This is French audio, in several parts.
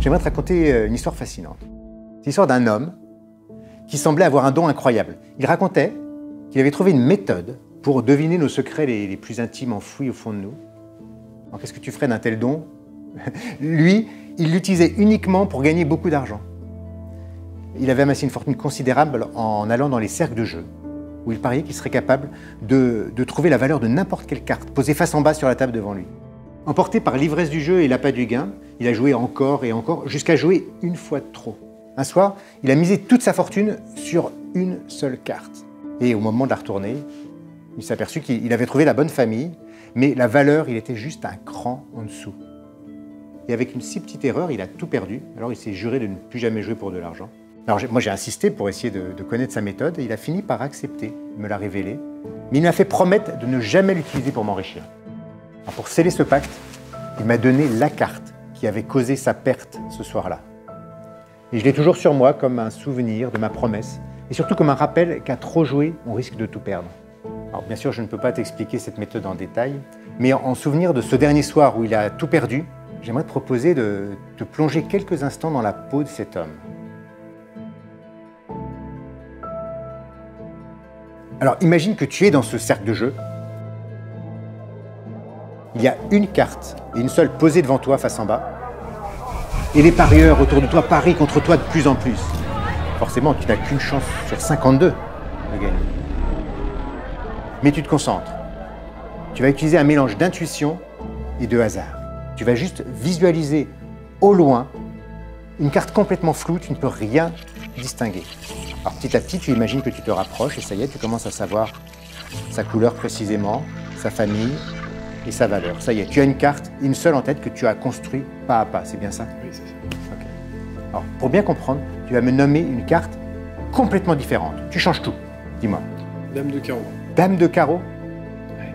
j'aimerais te raconter une histoire fascinante. C'est l'histoire d'un homme qui semblait avoir un don incroyable. Il racontait qu'il avait trouvé une méthode pour deviner nos secrets les plus intimes enfouis au fond de nous. Alors qu'est-ce que tu ferais d'un tel don? Lui, il l'utilisait uniquement pour gagner beaucoup d'argent. Il avait amassé une fortune considérable en allant dans les cercles de jeu, où il pariait qu'il serait capable de trouver la valeur de n'importe quelle carte, posée face en bas sur la table devant lui. Emporté par l'ivresse du jeu et l'appât du gain, il a joué encore et encore, jusqu'à jouer une fois de trop. Un soir, il a misé toute sa fortune sur une seule carte. Et au moment de la retourner, il s'est aperçu qu'il avait trouvé la bonne famille, mais la valeur, il était juste un cran en dessous. Et avec une si petite erreur, il a tout perdu. Alors il s'est juré de ne plus jamais jouer pour de l'argent. Alors moi j'ai insisté pour essayer de connaître sa méthode et il a fini par accepter, il me l'a révélé. Mais il m'a fait promettre de ne jamais l'utiliser pour m'enrichir. Alors pour sceller ce pacte, il m'a donné la carte qui avait causé sa perte ce soir-là. Et je l'ai toujours sur moi comme un souvenir de ma promesse et surtout comme un rappel qu'à trop jouer, on risque de tout perdre. Alors bien sûr, je ne peux pas t'expliquer cette méthode en détail, mais en souvenir de ce dernier soir où il a tout perdu, j'aimerais te proposer de te plonger quelques instants dans la peau de cet homme. Alors imagine que tu es dans ce cercle de jeu. Il y a une carte et une seule posée devant toi face en bas. Et les parieurs autour de toi parient contre toi de plus en plus. Forcément, tu n'as qu'une chance sur 52 de gagner. Mais tu te concentres. Tu vas utiliser un mélange d'intuition et de hasard. Tu vas juste visualiser au loin une carte complètement floue, tu ne peux rien distinguer. Alors petit à petit, tu imagines que tu te rapproches et ça y est, tu commences à savoir sa couleur précisément, sa famille et sa valeur. Ça y est, tu as une carte, une seule en tête que tu as construit pas à pas, c'est bien ça? Oui, c'est ça. Okay. Alors pour bien comprendre, tu vas me nommer une carte complètement différente. Tu changes tout, dis-moi. Dame de carreau. Dame de carreau? Ouais.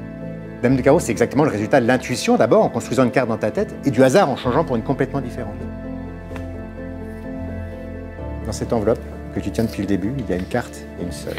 Dame de carreau, c'est exactement le résultat de l'intuition d'abord en construisant une carte dans ta tête et du hasard en changeant pour une complètement différente. Dans cette enveloppe que tu tiens depuis le début, il y a une carte et une seule.